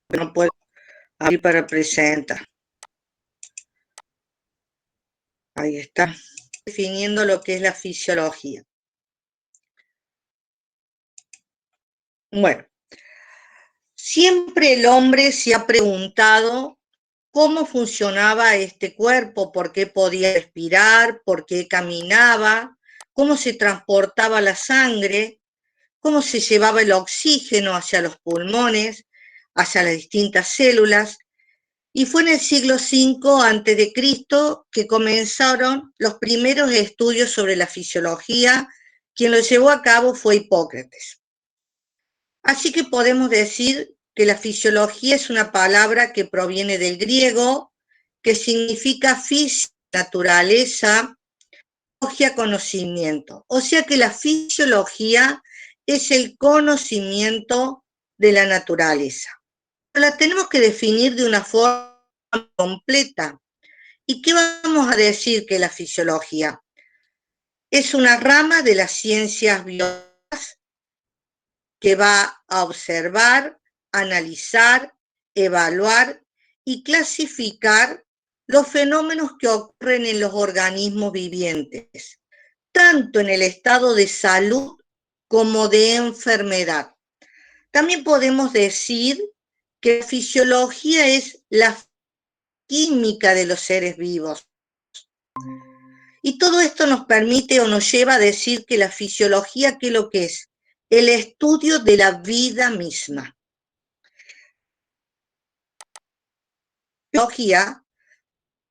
No puedo abrir para presentar. Ahí está. Definiendo lo que es la fisiología. Bueno, siempre el hombre se ha preguntado cómo funcionaba este cuerpo, por qué podía respirar, por qué caminaba, cómo se transportaba la sangre, cómo se llevaba el oxígeno hacia los pulmones, hacia las distintas células. Y fue en el siglo V a.C. que comenzaron los primeros estudios sobre la fisiología. Quien lo llevó a cabo fue Hipócrates. Así que podemos decir que la fisiología es una palabra que proviene del griego, que significa física, naturaleza, logia, conocimiento. O sea que la fisiología es el conocimiento de la naturaleza. La tenemos que definir de una forma completa. ¿Y qué vamos a decir que la fisiología? Es una rama de las ciencias biológicas que va a observar, analizar, evaluar y clasificar los fenómenos que ocurren en los organismos vivientes, tanto en el estado de salud como de enfermedad. También podemos decir que la fisiología es la química de los seres vivos. Y todo esto nos permite o nos lleva a decir que la fisiología, ¿qué es lo que es? El estudio de la vida misma. Fisiología,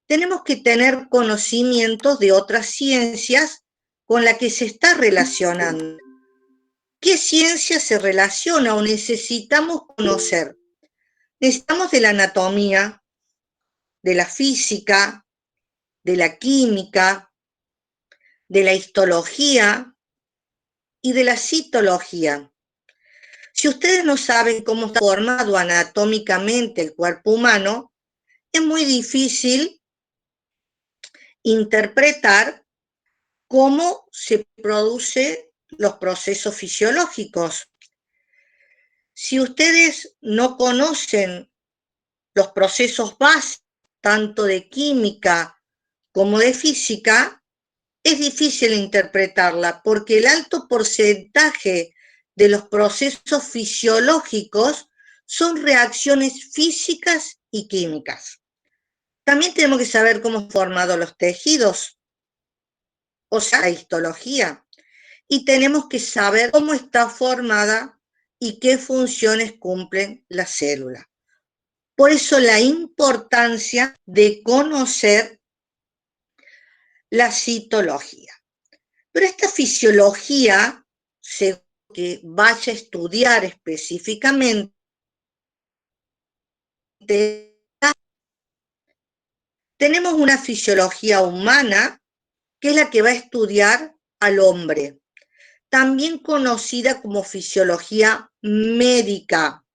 tenemos que tener conocimientos de otras ciencias con las que se está relacionando. ¿Qué ciencia se relaciona o necesitamos conocer? Necesitamos de la anatomía, de la física, de la química, de la histología y de la citología. Si ustedes no saben cómo está formado anatómicamente el cuerpo humano, es muy difícil interpretar cómo se producen los procesos fisiológicos. Si ustedes no conocen los procesos básicos, tanto de química como de física, es difícil interpretarla porque el alto porcentaje de los procesos fisiológicos son reacciones físicas y químicas. También tenemos que saber cómo están formados los tejidos, o sea, la histología, y tenemos que saber cómo está formada y qué funciones cumplen las células. Por eso la importancia de conocer la citología. Pero esta fisiología, según que vaya a estudiar específicamente, tenemos una fisiología humana, que es la que va a estudiar al hombre, también conocida como fisiología médica,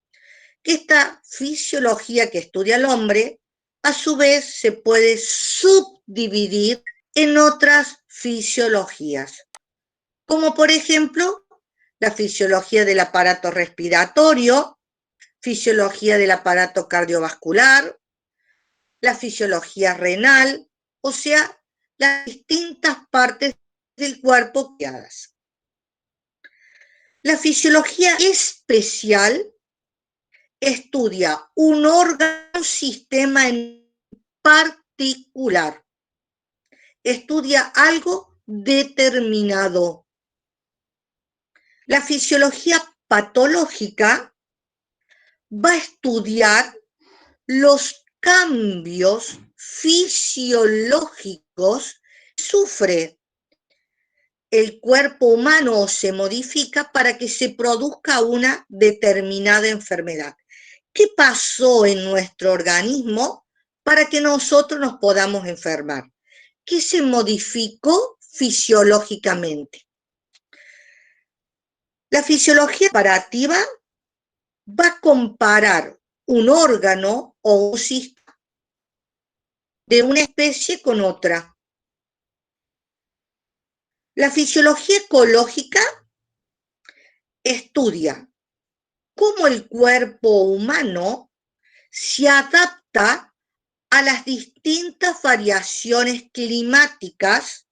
que esta fisiología que estudia al hombre, a su vez se puede subdividir en otras fisiologías, como por ejemplo la fisiología del aparato respiratorio, fisiología del aparato cardiovascular, la fisiología renal, o sea, las distintas partes del cuerpo creadas. La fisiología especial estudia un órgano, un sistema en particular, estudia algo determinado. La fisiología patológica va a estudiar los cambios fisiológicos que sufre el cuerpo humano o se modifica para que se produzca una determinada enfermedad. ¿Qué pasó en nuestro organismo para que nosotros nos podamos enfermar? ¿Qué se modificó fisiológicamente? La fisiología comparativa va a comparar un órgano o un sistema de una especie con otra. La fisiología ecológica estudia cómo el cuerpo humano se adapta a las distintas variaciones climáticas.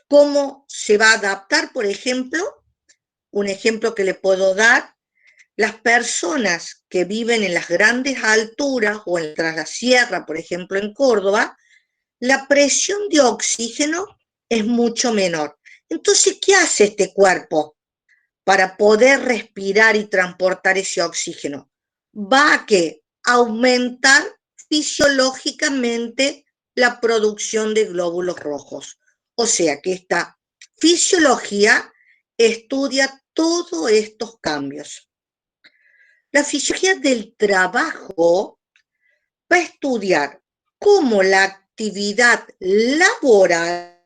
¿Cómo se va a adaptar? Por ejemplo, un ejemplo que le puedo dar, las personas que viven en las grandes alturas o tras la sierra, por ejemplo en Córdoba, la presión de oxígeno es mucho menor. Entonces, ¿qué hace este cuerpo para poder respirar y transportar ese oxígeno? Va a aumentar fisiológicamente la producción de glóbulos rojos. O sea que esta fisiología estudia todos estos cambios. La fisiología del trabajo va a estudiar cómo la actividad laboral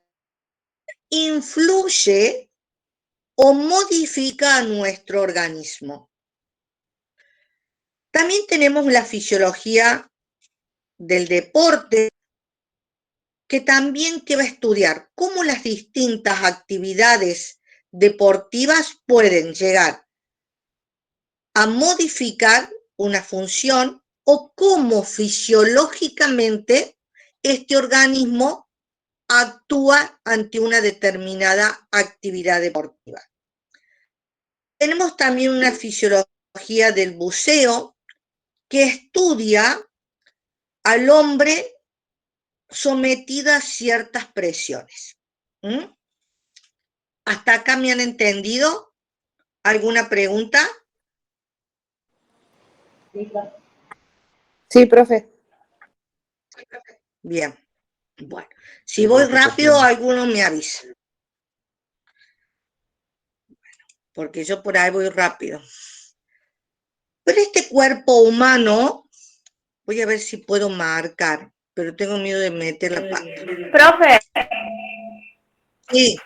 influye o modifica a nuestro organismo. También tenemos la fisiología del deporte, que también va a estudiar cómo las distintas actividades deportivas pueden llegar a modificar una función o cómo fisiológicamente este organismo actúa ante una determinada actividad deportiva. Tenemos también una fisiología del buceo que estudia al hombre sometido a ciertas presiones. ¿Hasta acá me han entendido? ¿Alguna pregunta? Sí, profe. Bien. Bueno, si voy rápido, alguno me avisa. Porque yo por ahí voy rápido. Pero este cuerpo humano, voy a ver si puedo marcar, pero tengo miedo de meter la pata. Profe. Sí.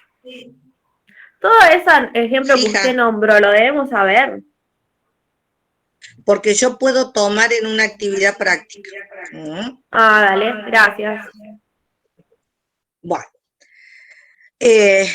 Todo ese ejemplo que usted nombró, ¿lo debemos saber? Porque yo puedo tomar en una actividad práctica. Dale, gracias. Bueno. El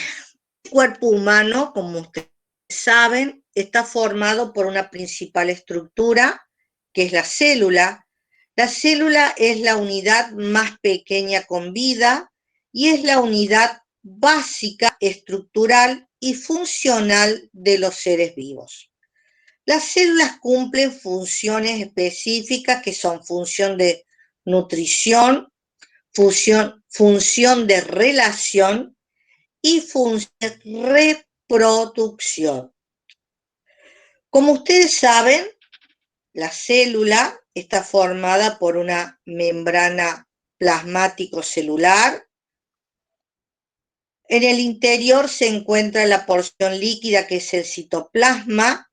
cuerpo humano, como ustedes saben, está formado por una principal estructura, que es la célula. La célula es la unidad más pequeña con vida y es la unidad básica, estructural y funcional de los seres vivos. Las células cumplen funciones específicas que son función de nutrición, función de relación y función de reproducción. Como ustedes saben, la célula está formada por una membrana plasmático-celular. En el interior se encuentra la porción líquida, que es el citoplasma.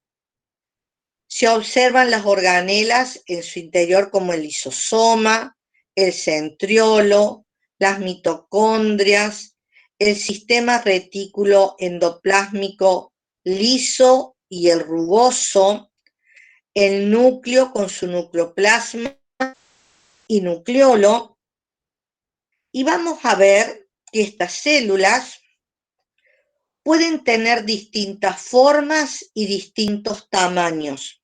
Se observan las organelas en su interior como el lisosoma, el centriolo, las mitocondrias, el sistema retículo endoplásmico liso y el rugoso, el núcleo con su nucleoplasma y nucleolo, y vamos a ver que estas células pueden tener distintas formas y distintos tamaños.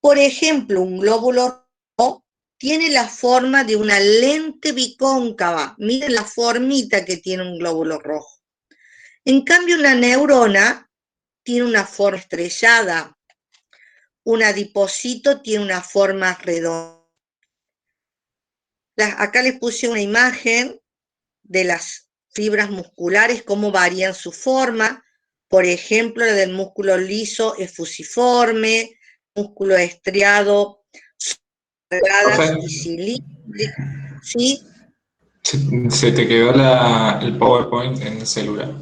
Por ejemplo, un glóbulo rojo tiene la forma de una lente bicóncava. Miren la formita que tiene un glóbulo rojo. En cambio, una neurona tiene una forma estrellada. Un adipocito tiene una forma redonda. Acá les puse una imagen de las fibras musculares, cómo varían su forma. Por ejemplo, la del músculo liso es fusiforme, músculo estriado, delgadas y cilíndricas. ¿Sí? Se te quedó el PowerPoint en el celular.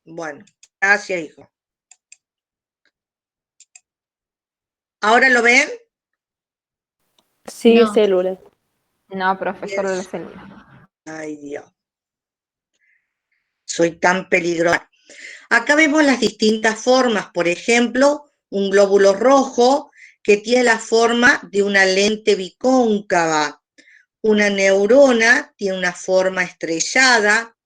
Bueno, gracias, hijo. ¿Ahora lo ven? Sí, no. Célula. No, profe, solo la célula. Ay, Dios. Soy tan peligrosa. Acá vemos las distintas formas. Por ejemplo, un glóbulo rojo que tiene la forma de una lente bicóncava. Una neurona tiene una forma estrellada.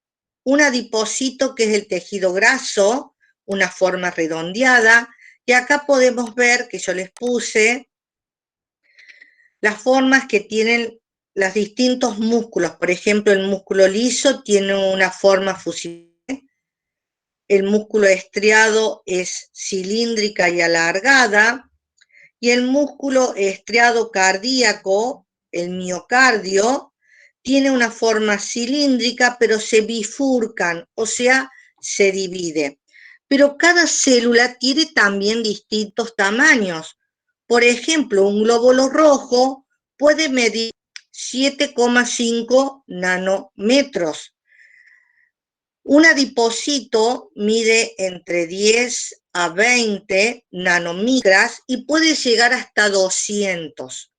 Un adipocito, que es el tejido graso, una forma redondeada. Y acá podemos ver que yo les puse las formas que tienen los distintos músculos. Por ejemplo, el músculo liso tiene una forma fusible, el músculo estriado es cilíndrica y alargada, y el músculo estriado cardíaco, el miocardio, tiene una forma cilíndrica, pero se bifurcan, o sea, se divide. Pero cada célula tiene también distintos tamaños. Por ejemplo, un glóbulo rojo puede medir 7,5 nanómetros. Un adipocito mide entre 10 a 20 nanomicras y puede llegar hasta 200.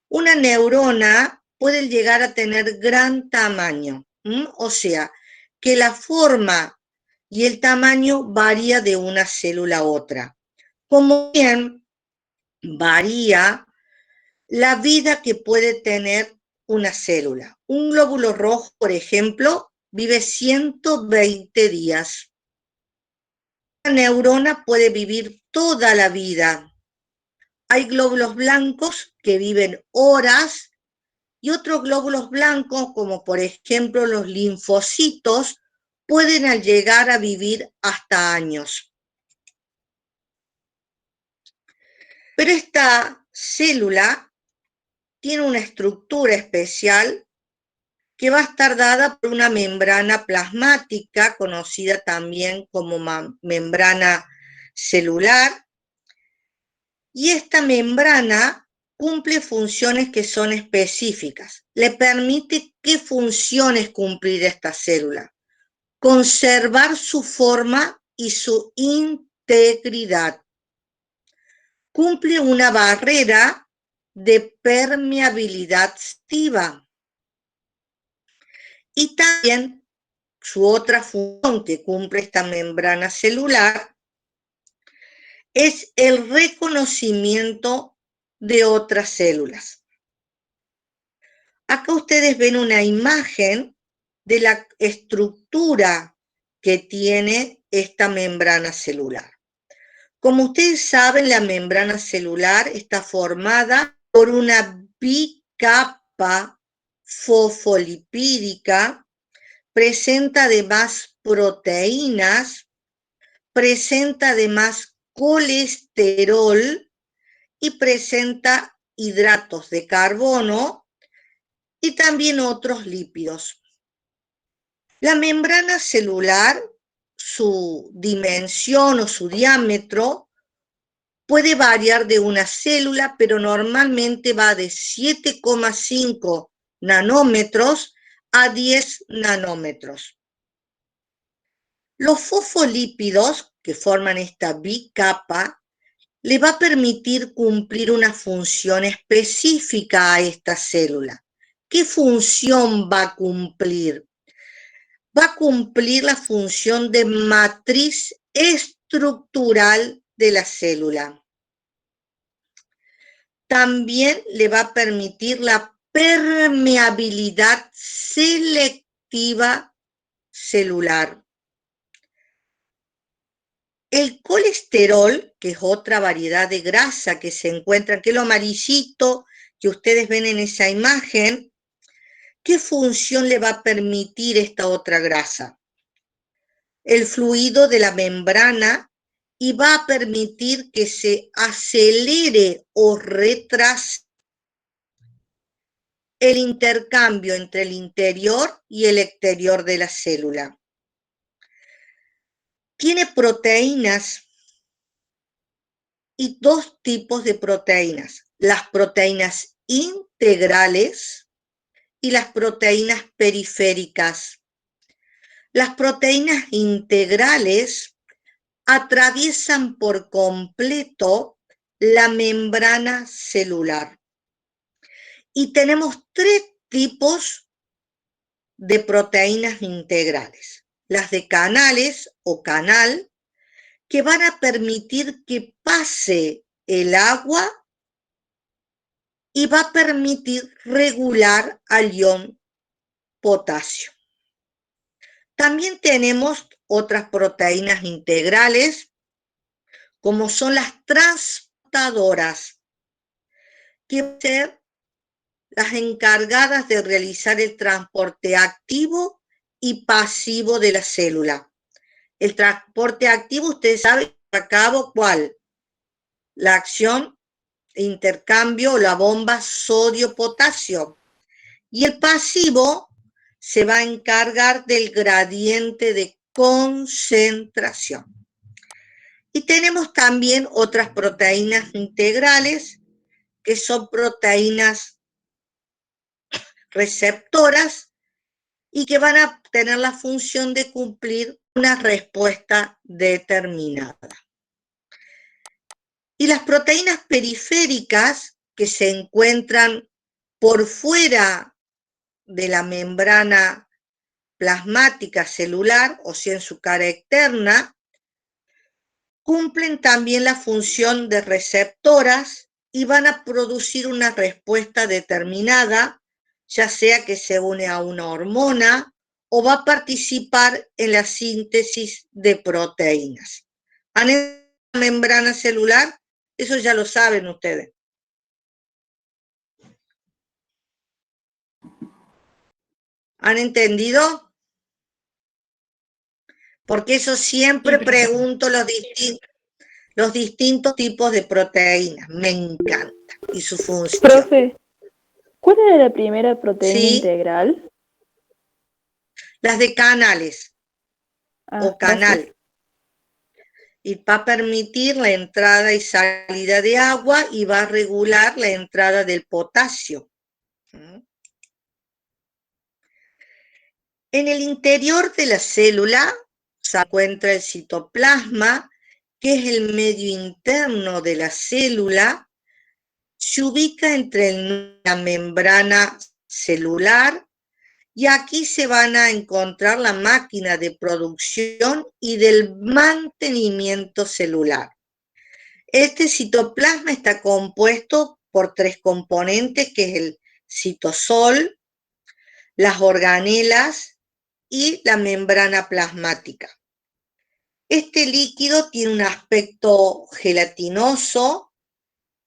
Una neurona puede llegar a tener gran tamaño, o sea, que la forma y el tamaño varía de una célula a otra. Como bien varía la vida que puede tener una célula. Un glóbulo rojo, por ejemplo, vive 120 días. Una neurona puede vivir toda la vida. Hay glóbulos blancos que viven horas y otros glóbulos blancos, como por ejemplo los linfocitos, pueden llegar a vivir hasta años. Pero esta célula tiene una estructura especial que va a estar dada por una membrana plasmática, conocida también como membrana celular, y esta membrana cumple funciones que son específicas. Le permite qué funciones cumplir esta célula. Conservar su forma y su integridad. Cumple una barrera de permeabilidad activa. Y también su otra función que cumple esta membrana celular es el reconocimiento de otras células. Acá ustedes ven una imagen de la estructura que tiene esta membrana celular. Como ustedes saben, la membrana celular está formada por una bicapa fosfolipídica, presenta además proteínas, presenta además colesterol y presenta hidratos de carbono y también otros lípidos. La membrana celular, su dimensión o su diámetro puede variar de una célula, pero normalmente va de 7,5 nanómetros a 10 nanómetros. Los fosfolípidos que forman esta bicapa le va a permitir cumplir una función específica a esta célula. ¿Qué función va a cumplir? Va a cumplir la función de matriz estructural de la célula. También le va a permitir la permeabilidad selectiva celular. El colesterol, que es otra variedad de grasa que se encuentra, que es lo amarillito que ustedes ven en esa imagen, ¿qué función le va a permitir esta otra grasa? El fluido de la membrana y va a permitir que se acelere o retrase el intercambio entre el interior y el exterior de la célula. Tiene proteínas y dos tipos de proteínas, las proteínas integrales y las proteínas periféricas. Las proteínas integrales atraviesan por completo la membrana celular. Y tenemos tres tipos de proteínas integrales. Las de canales o canal, que van a permitir que pase el agua y va a permitir regular al ion potasio. También tenemos otras proteínas integrales, como son las transportadoras, que pueden ser las encargadas de realizar el transporte activo y pasivo de la célula. El transporte activo, ustedes saben, a cabo ¿cuál? La acción, intercambio o la bomba sodio-potasio. Y el pasivo se va a encargar del gradiente de concentración. Y tenemos también otras proteínas integrales, que son proteínas receptoras y que van a tener la función de cumplir una respuesta determinada. Y las proteínas periféricas, que se encuentran por fuera de la membrana plasmática celular, o sea, en su cara externa, cumplen también la función de receptoras y van a producir una respuesta determinada, ya sea que se une a una hormona o va a participar en la síntesis de proteínas. ¿Han entendido la membrana celular? Eso ya lo saben ustedes. ¿Han entendido? Porque eso siempre pregunto los distintos tipos de proteínas. Me encanta. Y su función. Profe, ¿cuál era la primera proteína ¿Sí? integral? Las de canales o canal. Gracias. Y va a permitir la entrada y salida de agua y va a regular la entrada del potasio. En el interior de la célula se encuentra el citoplasma, que es el medio interno de la célula. Se ubica entre la membrana celular y aquí se van a encontrar la máquina de producción y del mantenimiento celular. Este citoplasma está compuesto por 3 componentes, que es el citosol, las organelas y la membrana plasmática. Este líquido tiene un aspecto gelatinoso,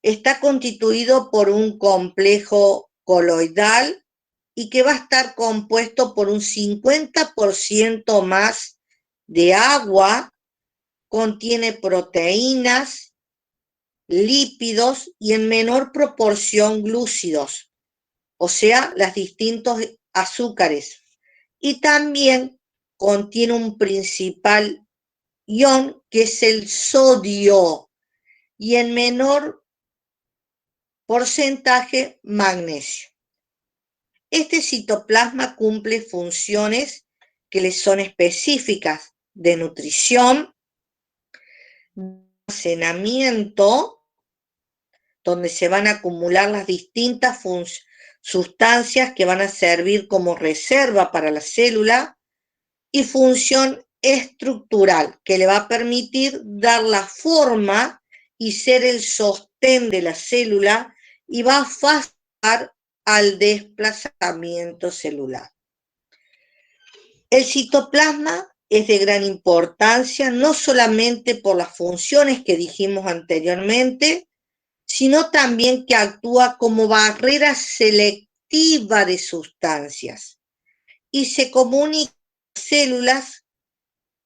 está constituido por un complejo coloidal y que va a estar compuesto por un 50% más de agua, contiene proteínas, lípidos y en menor proporción glúcidos, o sea, los distintos azúcares. Y también contiene un principal ion, que es el sodio, y en menor porcentaje magnesio. Este citoplasma cumple funciones que le son específicas de nutrición, almacenamiento, donde se van a acumular las distintas sustancias que van a servir como reserva para la célula, y función estructural, que le va a permitir dar la forma y ser el sostén de la célula y va a facilitar al desplazamiento celular. El citoplasma es de gran importancia, no solamente por las funciones que dijimos anteriormente, sino también que actúa como barrera selectiva de sustancias y se comunica con las células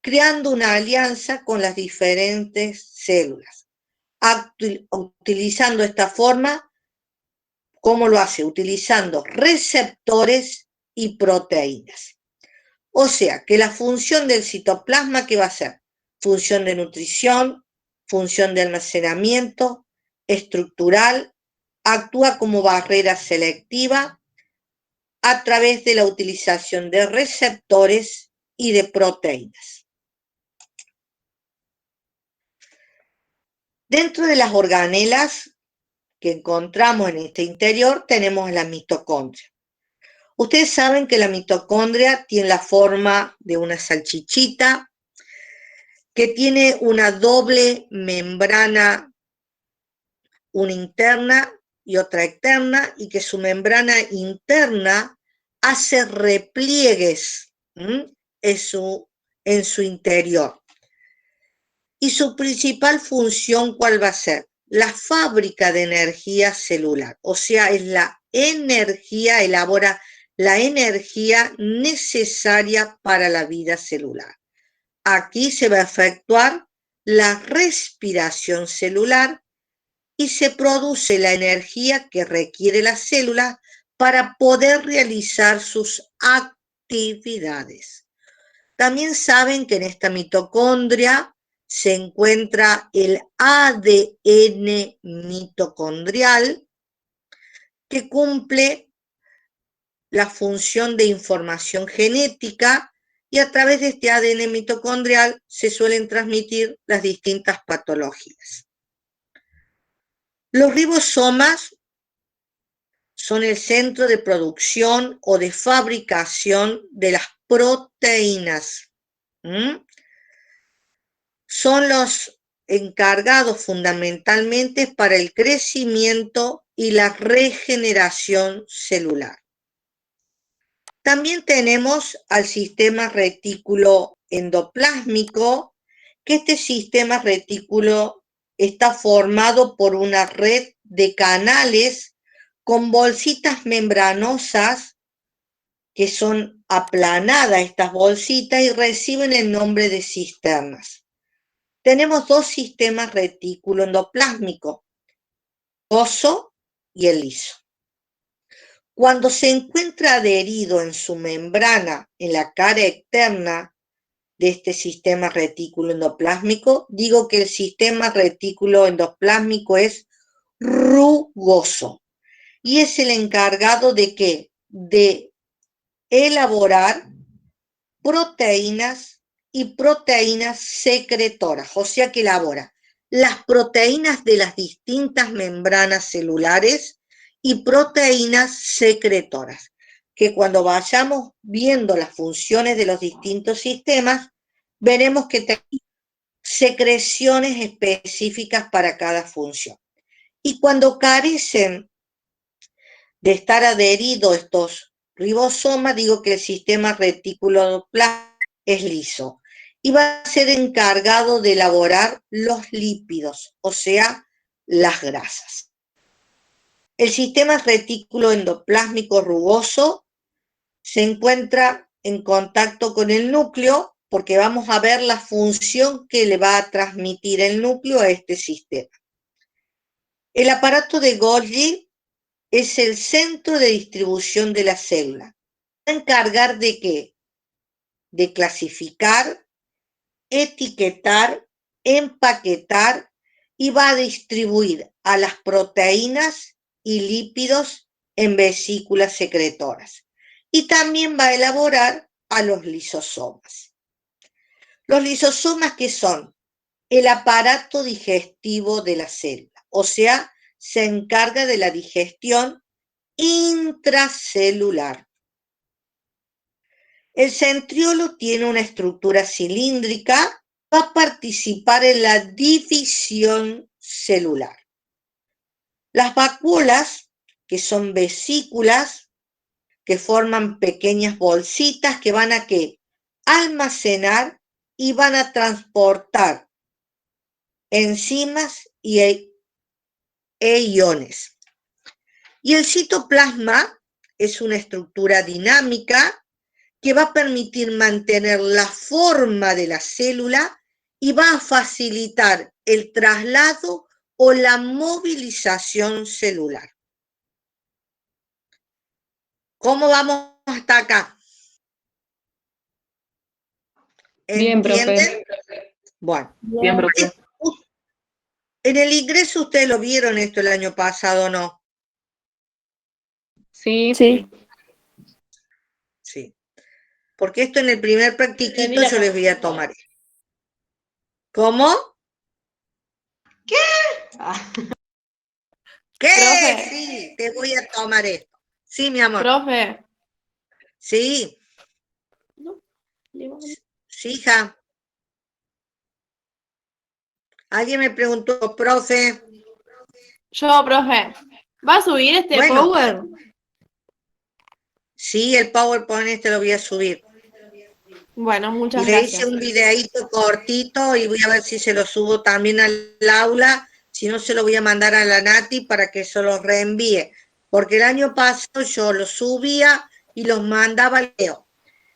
creando una alianza con las diferentes células. Utilizando esta forma, ¿cómo lo hace? Utilizando receptores y proteínas. O sea, que la función del citoplasma, ¿qué va a ser? Función de nutrición, función de almacenamiento, estructural, actúa como barrera selectiva a través de la utilización de receptores y de proteínas. Dentro de las organelas que encontramos en este interior tenemos la mitocondria. Ustedes saben que la mitocondria tiene la forma de una salchichita, que tiene una doble membrana, una interna y otra externa, y que su membrana interna hace repliegues en su interior. Y su principal función, ¿cuál va a ser? la fábrica de energía celular, o sea, es la energía, elabora la energía necesaria para la vida celular. Aquí se va a efectuar la respiración celular y se produce la energía que requiere la célula para poder realizar sus actividades. También saben que en esta mitocondria se encuentra el ADN mitocondrial, que cumple la función de información genética, y a través de este ADN mitocondrial se suelen transmitir las distintas patologías. Los ribosomas son el centro de producción o de fabricación de las proteínas. Son los encargados fundamentalmente para el crecimiento y la regeneración celular. También tenemos al sistema retículo endoplásmico, que este sistema retículo está formado por una red de canales con bolsitas membranosas que son aplanadas estas bolsitas y reciben el nombre de cisternas. Tenemos dos sistemas retículo endoplásmico, rugoso y el liso. Cuando se encuentra adherido en su membrana, en la cara externa de este sistema retículo endoplásmico, digo que el sistema retículo endoplásmico es rugoso y es el encargado de ¿qué? De elaborar proteínas y proteínas secretoras, o sea que elabora las proteínas de las distintas membranas celulares y proteínas secretoras, que cuando vayamos viendo las funciones de los distintos sistemas, veremos que tenemos secreciones específicas para cada función. Y cuando carecen de estar adheridos estos ribosomas, digo que el sistema retículo es liso y va a ser encargado de elaborar los lípidos, o sea, las grasas. El sistema retículo endoplásmico rugoso se encuentra en contacto con el núcleo, porque vamos a ver la función que le va a transmitir el núcleo a este sistema. El aparato de Golgi es el centro de distribución de la célula. Va a encargar de ¿qué? De clasificar, etiquetar, empaquetar y va a distribuir a las proteínas y lípidos en vesículas secretoras. Y también va a elaborar a los lisosomas. Los lisosomas, ¿qué son? El aparato digestivo de la célula, o sea, se encarga de la digestión intracelular. El centriolo tiene una estructura cilíndrica, va a participar en la división celular. Las vacuolas, que son vesículas, que forman pequeñas bolsitas que van a ¿qué? Almacenar y van a transportar enzimas e iones. Y el citoplasma es una estructura dinámica que va a permitir mantener la forma de la célula y va a facilitar el traslado o la movilización celular. ¿Cómo vamos hasta acá? Bien, ¿Entienden? profe. Bueno. Bien, profe. En el ingreso ustedes lo vieron esto el año pasado, ¿no? Sí. Sí. Sí. Porque esto en el primer practiquito yo les voy a tomar. ¿Cómo? ¿Qué? ¿Qué? Profe. Sí, te voy a tomar esto. Sí, mi amor. Profe. Sí. Sí, hija. Alguien me preguntó, profe. Yo, profe. ¿Va a subir este Power? Sí, el PowerPoint este lo voy a subir. Bueno, muchas gracias. Y le hice gracias. un videíto cortito y voy a ver si se lo subo también al aula, Si no, se lo voy a mandar a la Nati para que se los reenvíe. Porque el año pasado yo los subía y los mandaba al correo.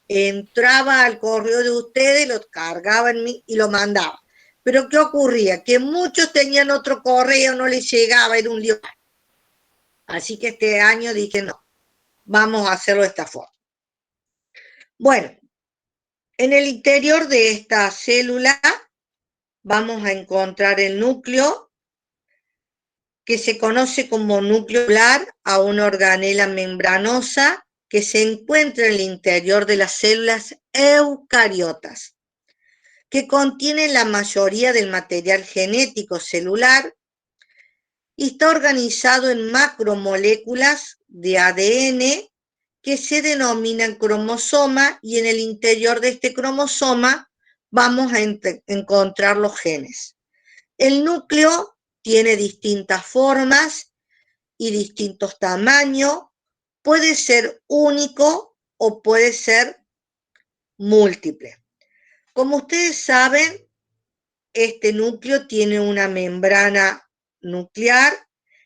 Entraba al correo de ustedes, los cargaba en mí y lo mandaba. Pero ¿qué ocurría? Que muchos tenían otro correo, no les llegaba, era un lío. Así que este año dije, no, vamos a hacerlo de esta forma. Bueno, en el interior de esta célula vamos a encontrar el núcleo, que se conoce como núcleo celular, a una organela membranosa que se encuentra en el interior de las células eucariotas, que contienen la mayoría del material genético celular y está organizado en macromoléculas de ADN que se denominan cromosoma, y en el interior de este cromosoma vamos a encontrar los genes. El núcleo tiene distintas formas y distintos tamaños, puede ser único o puede ser múltiple. Como ustedes saben, este núcleo tiene una membrana nuclear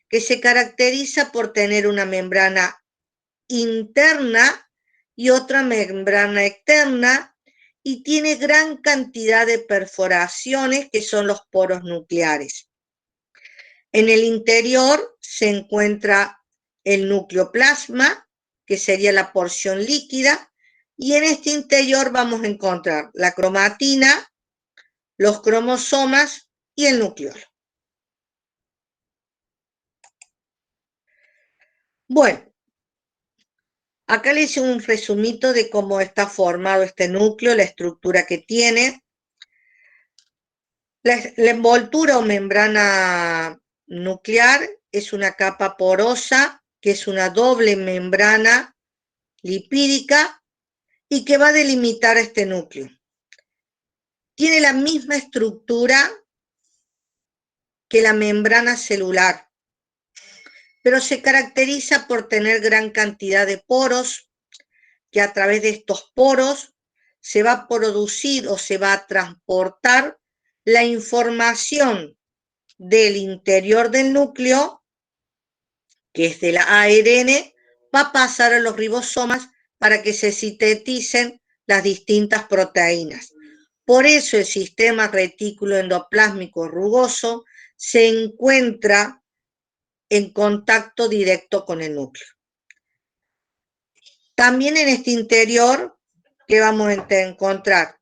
que se caracteriza por tener una membrana interna y otra membrana externa, y tiene gran cantidad de perforaciones que son los poros nucleares. En el interior se encuentra el nucleoplasma, que sería la porción líquida, y en este interior vamos a encontrar la cromatina, los cromosomas y el nucleolo. Bueno, acá les hice un resumito de cómo está formado este núcleo, la estructura que tiene. La envoltura o membrana nuclear es una capa porosa, que es una doble membrana lipídica y que va a delimitar este núcleo. Tiene la misma estructura que la membrana celular, pero se caracteriza por tener gran cantidad de poros, que a través de estos poros se va a producir o se va a transportar la información del interior del núcleo, que es del ARN, va a pasar a los ribosomas para que se sinteticen las distintas proteínas. Por eso el sistema retículo endoplásmico rugoso se encuentra en contacto directo con el núcleo. También en este interior, que vamos a encontrar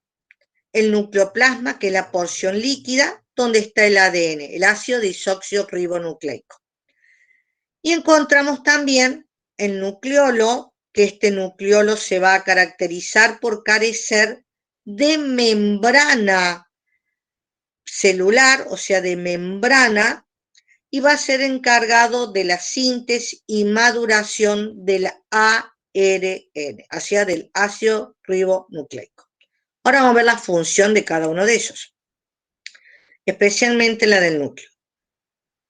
el nucleoplasma, que es la porción líquida, donde está el ADN, el ácido desoxirribonucleico. Y encontramos también el nucleolo, que este nucleolo se va a caracterizar por carecer de membrana celular, o sea, de membrana, y va a ser encargado de la síntesis y maduración del ARN, o sea, del ácido ribonucleico. Ahora vamos a ver la función de cada uno de ellos, especialmente la del núcleo.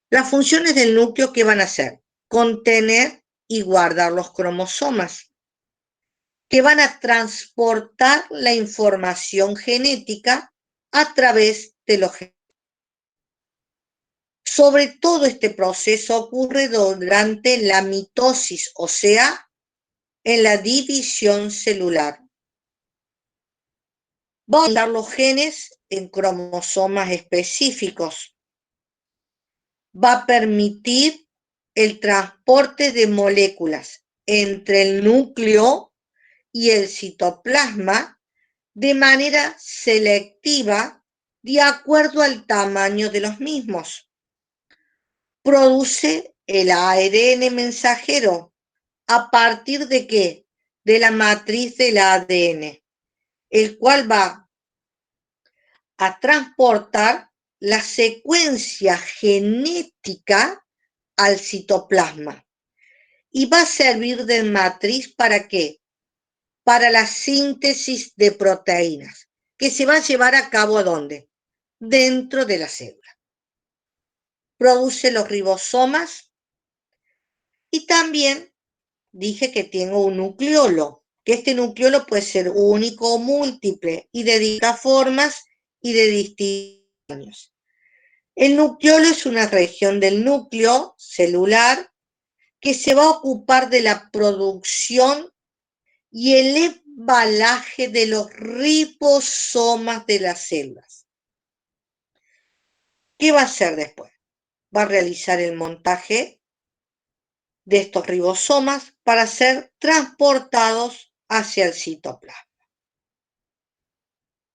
Las funciones del núcleo, ¿qué van a hacer? Contener y guardar los cromosomas, que van a transportar la información genética a través de los genes. Sobre todo este proceso ocurre durante la mitosis, o sea, en la división celular. Vamos a dar los genes en cromosomas específicos. Va a permitir el transporte de moléculas entre el núcleo y el citoplasma de manera selectiva de acuerdo al tamaño de los mismos. Produce el ARN mensajero. ¿A partir de qué? De la matriz del ADN, el cual va a transportar la secuencia genética al citoplasma y va a servir de matriz ¿para qué? Para la síntesis de proteínas, que se va a llevar a cabo ¿dónde? Dentro de la célula. Produce los ribosomas y también dije que tengo un nucleolo, que este nucleolo puede ser único o múltiple y de distintas formas y de distintos tamaños. El nucleolo es una región del núcleo celular que se va a ocupar de la producción y el embalaje de los ribosomas de las células. ¿Qué va a hacer después? Va a realizar el montaje de estos ribosomas para ser transportados hacia el citoplasma.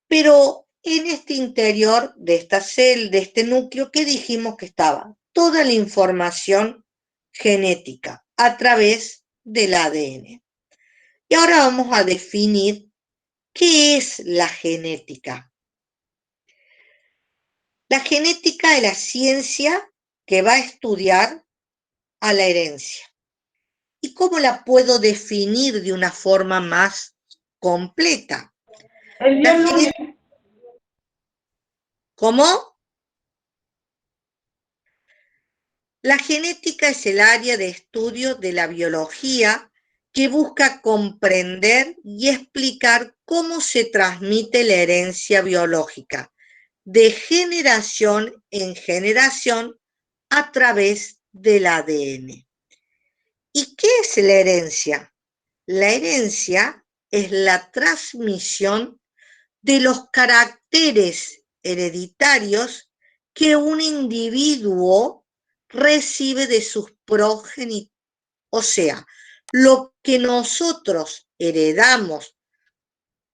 Pero en este interior de esta célula, de este núcleo, ¿qué dijimos que estaba? Toda la información genética a través del ADN. Y ahora vamos a definir qué es la genética. La genética es la ciencia que va a estudiar a la herencia. ¿Y cómo la puedo definir de una forma más completa? ¿Cómo? La genética es el área de estudio de la biología que busca comprender y explicar cómo se transmite la herencia biológica de generación en generación a través del ADN. ¿Y qué es la herencia? La herencia es la transmisión de los caracteres hereditarios que un individuo recibe de sus progenitores. O sea, lo que nosotros heredamos,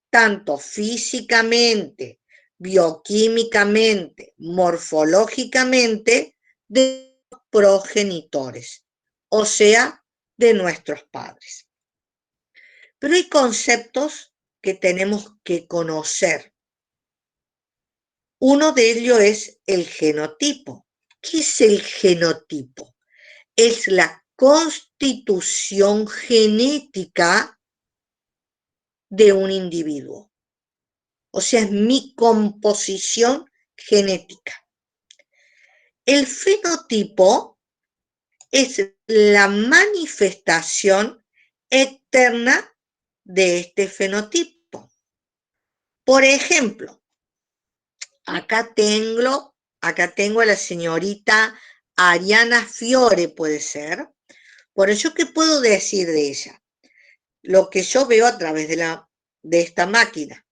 tanto físicamente, bioquímicamente, morfológicamente, de los progenitores, o sea, de nuestros padres. Pero hay conceptos que tenemos que conocer. Uno de ellos es el genotipo. ¿Qué es el genotipo? Es la constitución genética de un individuo. O sea, es mi composición genética. El fenotipo es la manifestación externa de este fenotipo. Por ejemplo, acá tengo a la señorita Ariana Fiore, puede ser. Por eso, ¿qué puedo decir de ella? Lo que yo veo a través de esta máquina.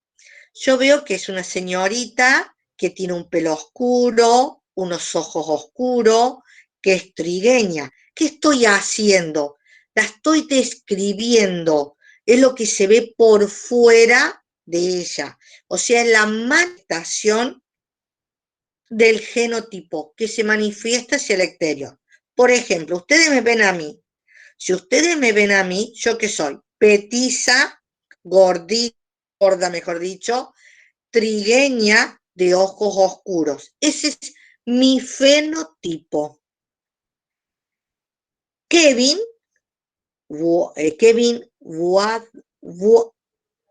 Yo veo que es una señorita que tiene un pelo oscuro, unos ojos oscuros, que es trigueña. ¿Qué estoy haciendo? La estoy describiendo. Es lo que se ve por fuera de ella. O sea, es la manifestación del genotipo que se manifiesta hacia el exterior. Por ejemplo, ustedes me ven a mí. Si ustedes me ven a mí, ¿yo qué soy? Petiza, gordita, gorda mejor dicho, trigueña, de ojos oscuros. Ese es mi fenotipo. Kevin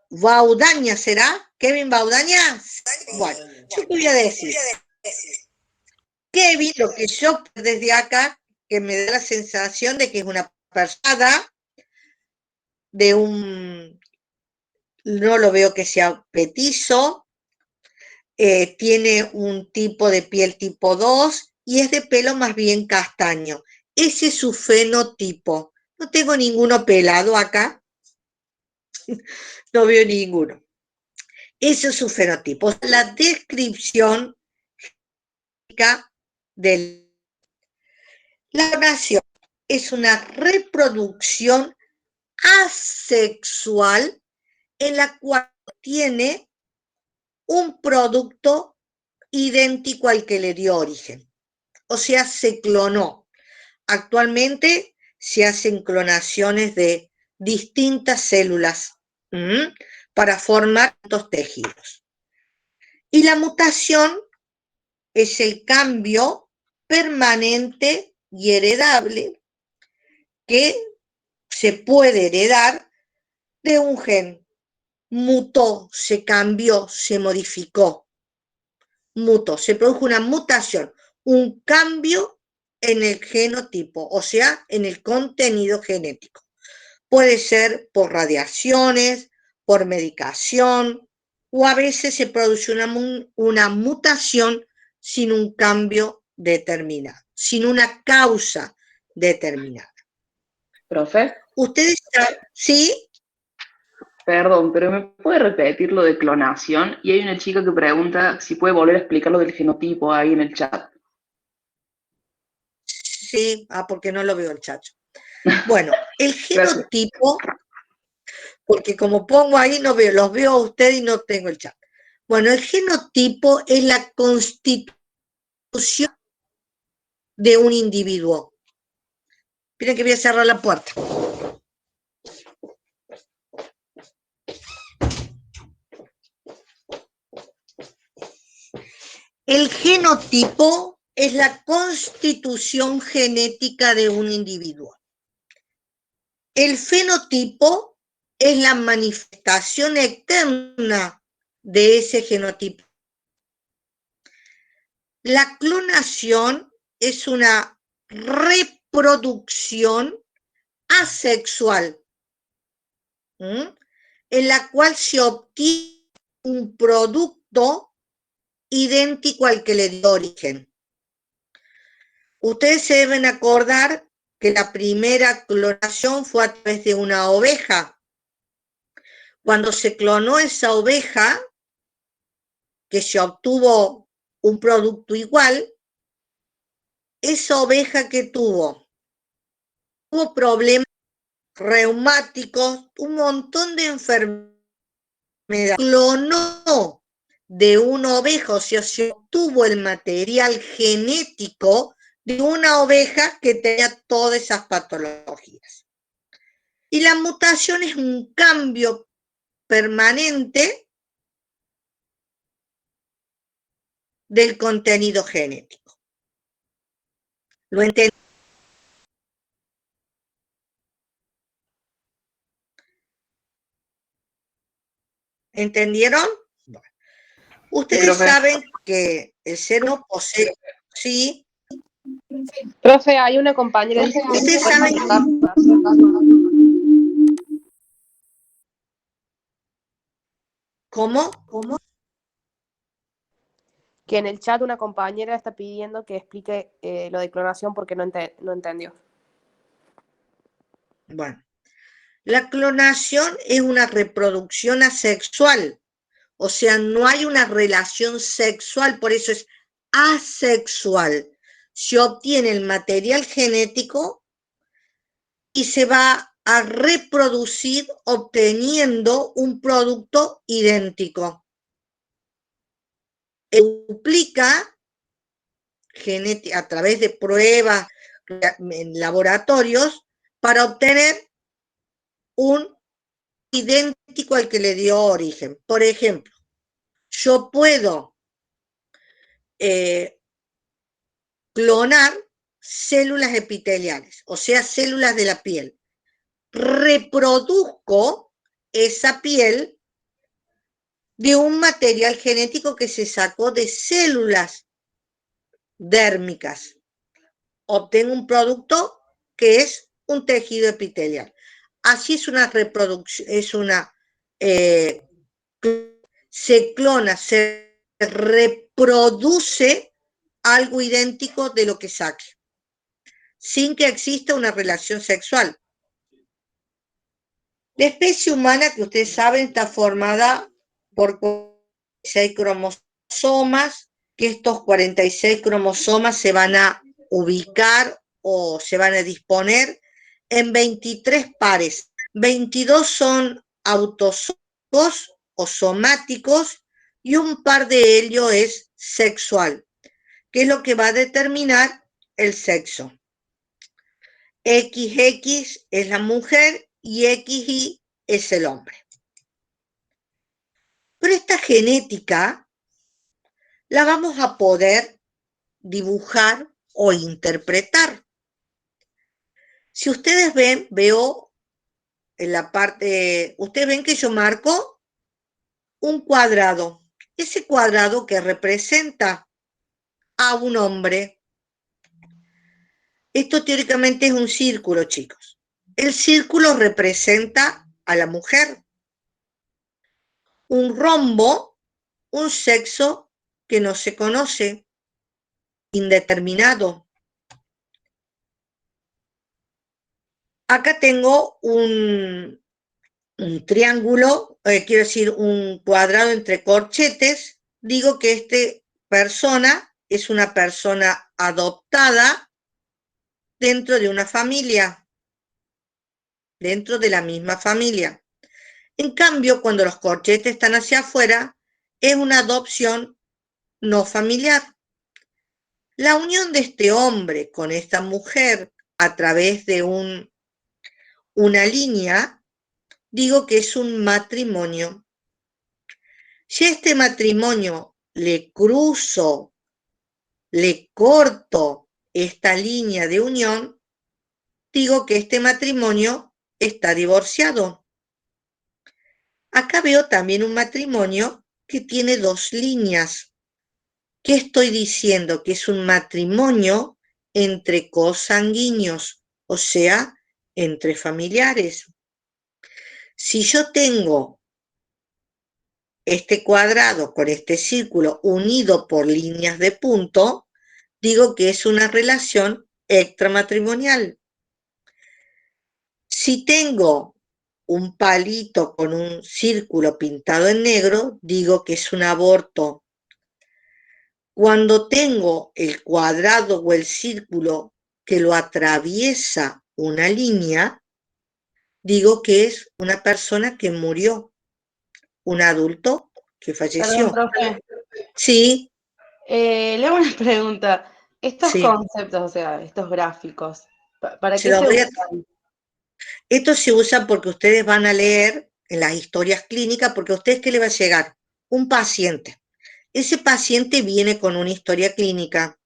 Baudaña, ¿será? ¿Kevin Baudaña? Bueno, yo te voy a decir. Kevin, lo que yo desde acá, que me da la sensación de que es una persona de no lo veo que sea petizo, tiene un tipo de piel tipo 2 y es de pelo más bien castaño. Ese es su fenotipo. No tengo ninguno pelado acá. No veo ninguno. Ese es su fenotipo. La descripción de la clonación es una reproducción asexual en la cual tiene un producto idéntico al que le dio origen. O sea, se clonó. Actualmente se hacen clonaciones de distintas células para formar estos tejidos. Y la mutación es el cambio permanente y heredable que se puede heredar de un gen. Mutó, se cambió, se modificó. Mutó, se produjo una mutación, un cambio en el genotipo, o sea, en el contenido genético. Puede ser por radiaciones, por medicación, o a veces se produce una mutación sin un cambio determinado, sin una causa determinada. Profe, Ustedes saben, ¿sí? perdón, pero ¿me puede repetir lo de clonación? Y hay una chica que pregunta si puede volver a explicar lo del genotipo ahí en el chat. Sí, porque no lo veo el chacho. Bueno, el Gracias. genotipo, porque como pongo ahí, no veo, los veo a usted y no tengo el chat. Bueno, el genotipo es la constitución de un individuo. Miren que voy a cerrar la puerta. El genotipo es la constitución genética de un individuo. El fenotipo es la manifestación externa de ese genotipo. La clonación es una reproducción asexual, en la cual se obtiene un producto idéntico al que le dio origen. Ustedes se deben acordar que la primera clonación fue a través de una oveja. Cuando se clonó esa oveja, que se obtuvo un producto igual, esa oveja que tuvo problemas reumáticos, un montón de enfermedades. Clonó de una oveja, o sea, se obtuvo el material genético de una oveja que tenía todas esas patologías. Y la mutación es un cambio permanente del contenido genético. ¿Lo entendieron? ¿Entendieron? Bueno. Ustedes saben que el ser no posee, ¿sí? Profe, hay una compañera. Ustedes saben ¿Cómo? Que en el chat una compañera está pidiendo que explique lo de clonación porque no entendió. Bueno, la clonación es una reproducción asexual, o sea, no hay una relación sexual, por eso es asexual. Se obtiene el material genético y se va a reproducir obteniendo un producto idéntico. Duplica a través de pruebas en laboratorios para obtener un idéntico al que le dio origen. Por ejemplo, yo puedo clonar células epiteliales, o sea, células de la piel. Reproduzco esa piel de un material genético que se sacó de células dérmicas. Obtengo un producto que es un tejido epitelial. Así es una reproducción, se clona, se reproduce algo idéntico de lo que saque, sin que exista una relación sexual. La especie humana, que ustedes saben, está formada por 46 cromosomas, que estos 46 cromosomas se van a ubicar o se van a disponer en 23 pares. 22 son autosómicos o somáticos y un par de ellos es sexual, que es lo que va a determinar el sexo. XX es la mujer y XY es el hombre. Pero esta genética la vamos a poder dibujar o interpretar. Si ustedes ven, veo en la parte, ustedes ven que yo marco un cuadrado. Ese cuadrado que representa a un hombre. Esto teóricamente es un círculo, chicos. El círculo representa a la mujer. Un rombo, un sexo que no se conoce. indeterminado. Acá tengo un triángulo, quiero decir, un cuadrado entre corchetes. Digo que esta persona es una persona adoptada dentro de una familia, dentro de la misma familia. En cambio, cuando los corchetes están hacia afuera, es una adopción no familiar. La unión de este hombre con esta mujer a través de una línea, digo que es un matrimonio. Si a este matrimonio le cruzo, le corto esta línea de unión, digo que este matrimonio está divorciado. Acá veo también un matrimonio que tiene dos líneas. ¿Qué estoy diciendo? Que es un matrimonio entre cosanguíneos, o sea, entre familiares. Si yo tengo este cuadrado con este círculo unido por líneas de punto, digo que es una relación extramatrimonial. Si tengo un palito con un círculo pintado en negro, digo que es un aborto. Cuando tengo el cuadrado o el círculo que lo atraviesa una línea, digo que es una persona que murió, un adulto que falleció. Perdón, profe. Sí, Le hago una pregunta. Estos sí. conceptos, o sea, estos gráficos, ¿para Se qué los se voy a... usan? Esto se usa porque ustedes van a leer en las historias clínicas, porque a ustedes ¿qué le va a llegar? Un paciente. Ese paciente viene con una historia clínica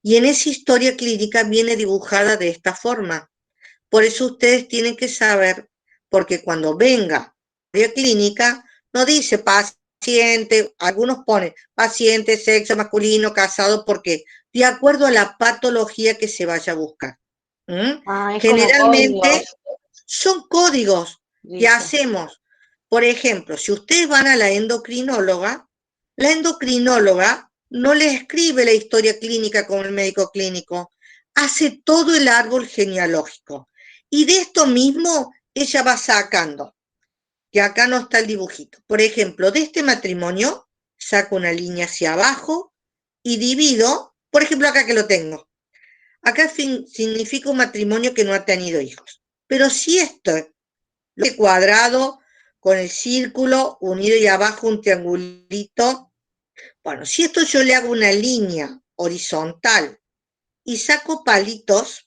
y en esa historia clínica viene dibujada de esta forma. Por eso ustedes tienen que saber, porque cuando venga la historia clínica, no dice paciente, algunos ponen paciente, sexo masculino, casado, porque de acuerdo a la patología que se vaya a buscar. Ah, es como Generalmente códigos. son códigos que Listo. hacemos. Por ejemplo, si ustedes van a la endocrinóloga no le escribe la historia clínica con el médico clínico, hace todo el árbol genealógico. Y de esto mismo ella va sacando, que acá no está el dibujito. Por ejemplo, de este matrimonio saco una línea hacia abajo y divido, por ejemplo, acá que lo tengo. Acá significa un matrimonio que no ha tenido hijos. Pero si esto, este cuadrado con el círculo unido y abajo un triangulito, bueno, si esto yo le hago una línea horizontal y saco palitos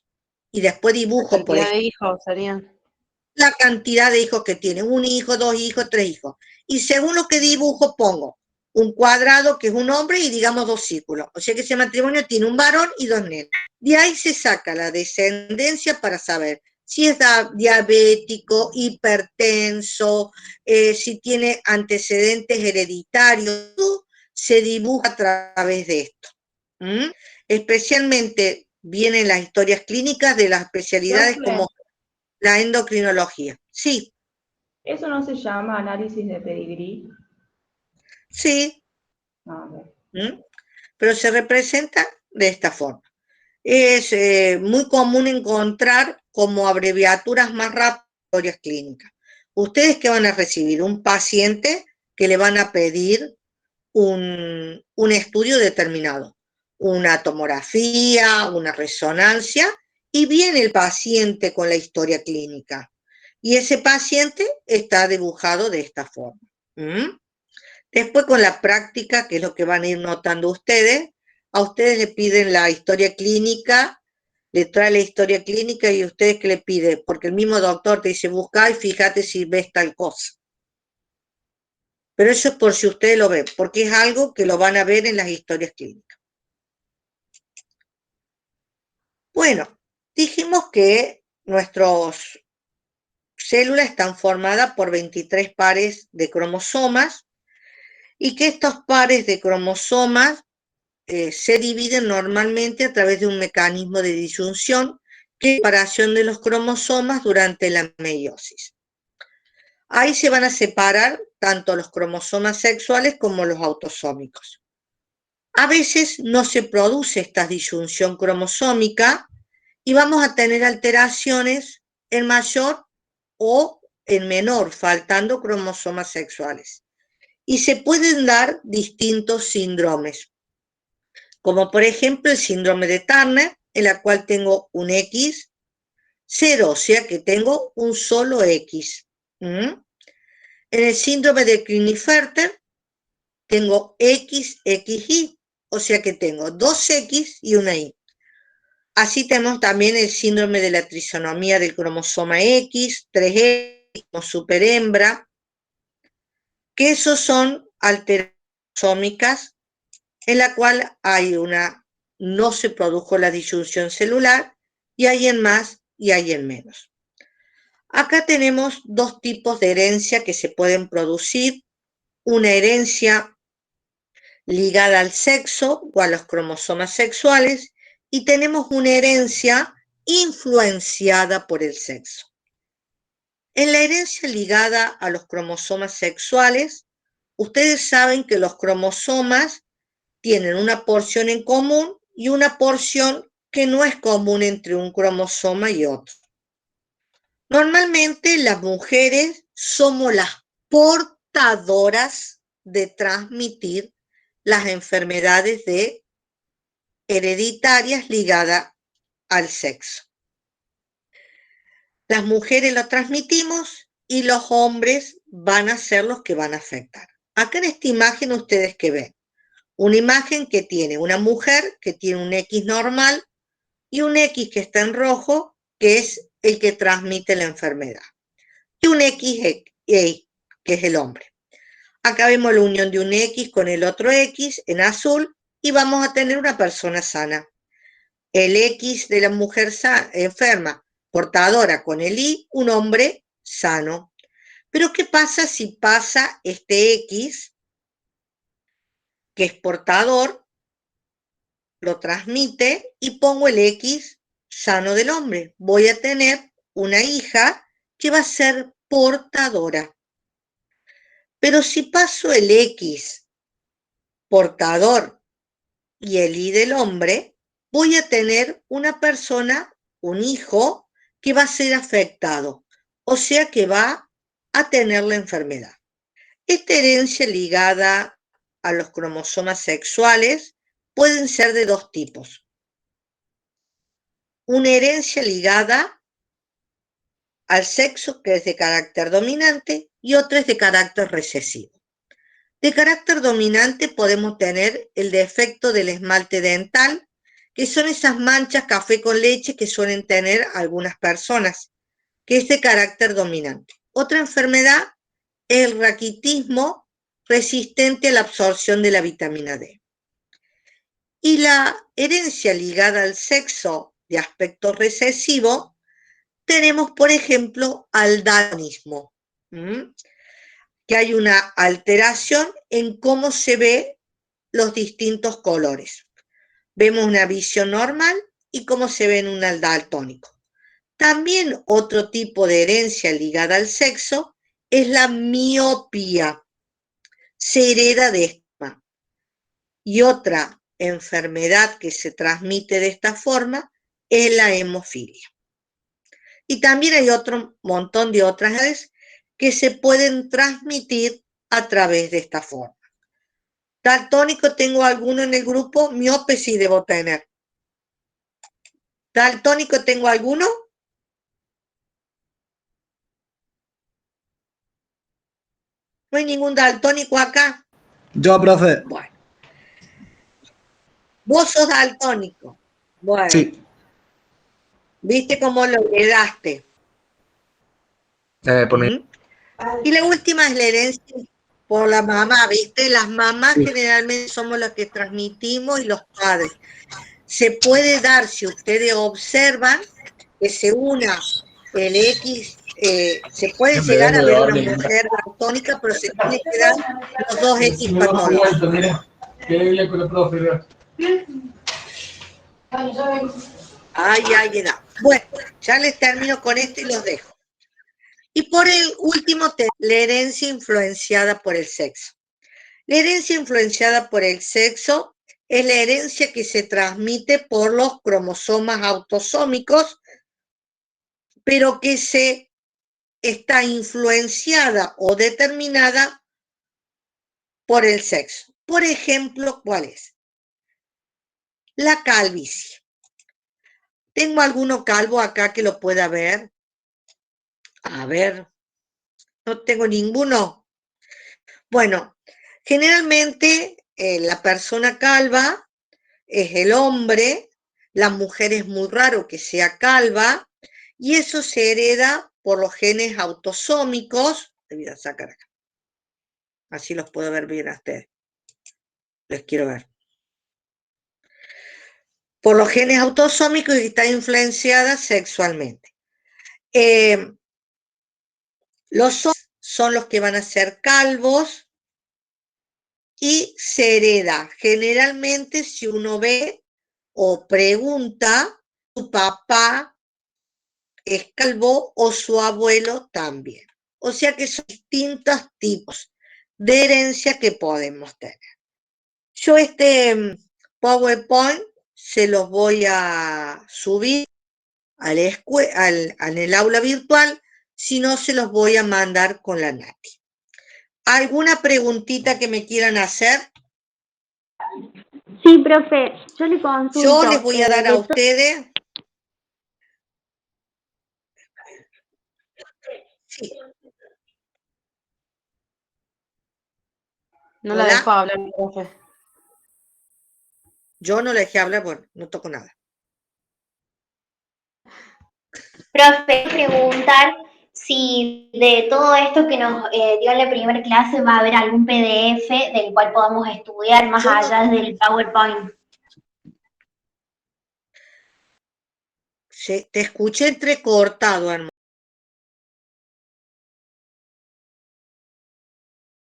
y después La dibujo, por cantidad de ejemplo, hijos serían. la cantidad de hijos que tiene, un hijo, dos hijos, tres hijos. Y según lo que dibujo pongo un cuadrado que es un hombre y digamos dos círculos. O sea que ese matrimonio tiene un varón y dos nenas. De ahí se saca la descendencia para saber si es diabético, hipertenso, si tiene antecedentes hereditarios, se dibuja a través de esto. Especialmente vienen las historias clínicas de las especialidades Profe, como la endocrinología. Sí, ¿eso no se llama análisis de pedigrí? sí, Ah, ok. pero se representa de esta forma. Es muy común encontrar como abreviaturas más rápidas historias clínicas. Ustedes que van a recibir un paciente que le van a pedir un estudio determinado, una tomografía, una resonancia, y viene el paciente con la historia clínica. Y ese paciente está dibujado de esta forma. Después con la práctica, que es lo que van a ir notando ustedes, a ustedes le piden la historia clínica, le trae la historia clínica y ustedes que le piden, porque el mismo doctor te dice, busca y fíjate si ves tal cosa. Pero eso es por si ustedes lo ven, porque es algo que lo van a ver en las historias clínicas. Bueno, dijimos que nuestras células están formadas por 23 pares de cromosomas y que estos pares de cromosomas se dividen normalmente a través de un mecanismo de disyunción, que es la separación de los cromosomas durante la meiosis. Ahí se van a separar tanto los cromosomas sexuales como los autosómicos. A veces no se produce esta disyunción cromosómica y vamos a tener alteraciones en mayor o en menor, faltando cromosomas sexuales. Y se pueden dar distintos síndromes, como por ejemplo el síndrome de Turner, en la cual tengo un X, 0, o sea que tengo un solo X. En el síndrome de Klinefelter tengo XXY, o sea que tengo 2 X y una Y. Así tenemos también el síndrome de la trisonomía del cromosoma X, 3X, como superhembra, que esos son alteraciones cromosómicas en la cual no se produjo la disyunción celular y hay en más y hay en menos. Acá tenemos dos tipos de herencia que se pueden producir, una herencia ligada al sexo o a los cromosomas sexuales y tenemos una herencia influenciada por el sexo. En la herencia ligada a los cromosomas sexuales, ustedes saben que los cromosomas tienen una porción en común y una porción que no es común entre un cromosoma y otro. Normalmente las mujeres somos las portadoras de transmitir las enfermedades hereditarias ligadas al sexo. Las mujeres lo transmitimos y los hombres van a ser los que van a afectar. Acá en esta imagen ustedes que ven, una imagen que tiene una mujer que tiene un X normal y un X que está en rojo, que es el que transmite la enfermedad, y un XY, que es el hombre. Acá vemos la unión de un X con el otro X en azul y vamos a tener una persona sana. El X de la mujer enferma, portadora con el Y, un hombre sano. Pero ¿qué pasa si pasa este X, que es portador, lo transmite y pongo el X sano del hombre? Voy a tener una hija que va a ser portadora. Pero si paso el X portador y el Y del hombre, voy a tener una persona, un hijo, que va a ser afectado, o sea que va a tener la enfermedad. Esta herencia ligada a los cromosomas sexuales pueden ser de dos tipos. Una herencia ligada al sexo, que es de carácter dominante, y otra es de carácter recesivo. De carácter dominante podemos tener el defecto del esmalte dental, que son esas manchas café con leche que suelen tener algunas personas, que es de carácter dominante. Otra enfermedad es el raquitismo resistente a la absorción de la vitamina D. Y la herencia ligada al sexo de aspecto recesivo, tenemos, por ejemplo, al daltonismo, que hay una alteración en cómo se ven los distintos colores. Vemos una visión normal y cómo se ve en un daltónico. También otro tipo de herencia ligada al sexo es la miopía. Se hereda de esta. Y otra enfermedad que se transmite de esta forma es la hemofilia. Y también hay otro montón de otras edades que se pueden transmitir a través de esta forma. ¿Daltónico tengo alguno en el grupo? Miope sí debo tener. ¿Daltónico tengo alguno? ¿No hay ningún daltónico acá? Yo, profe. Bueno. Vos sos daltónico. Bueno. Sí. ¿Viste cómo lo heredaste? Por mí. Y la última es la herencia por la mamá, ¿viste? Las mamás generalmente somos las que transmitimos y los padres. Se puede dar, si ustedes observan, que se una el X, se puede llegar a ver una mujer daltónica, pero se tiene que dar los dos X patológicos. Ay, edad. Bueno, ya les termino con esto y los dejo. Y por el último, la herencia influenciada por el sexo. La herencia influenciada por el sexo es la herencia que se transmite por los cromosomas autosómicos, pero que está influenciada o determinada por el sexo. Por ejemplo, ¿cuál es? La calvicie. ¿Tengo alguno calvo acá que lo pueda ver? A ver, no tengo ninguno. Bueno, generalmente la persona calva es el hombre, la mujer es muy raro que sea calva, y eso se hereda por los genes autosómicos. Voy a sacar acá. Así los puedo ver bien a ustedes. Les quiero ver. Por los genes autosómicos y está influenciada sexualmente. Los hombres son los que van a ser calvos y se hereda. Generalmente, si uno ve o pregunta, su papá es calvo o su abuelo también. O sea que son distintos tipos de herencia que podemos tener. Yo PowerPoint se los voy a subir en el aula virtual, si no se los voy a mandar con la Nati. ¿Alguna preguntita que me quieran hacer? Sí, profe, yo le consulto. Yo les voy a dar a ustedes. Sí. No la dejó hablar, profe. Yo no la dejé hablar, bueno, no toco nada. Profe, preguntar si de todo esto que nos dio en la primera clase va a haber algún PDF del cual podamos estudiar más allá del PowerPoint. Te escuché entrecortado, hermano.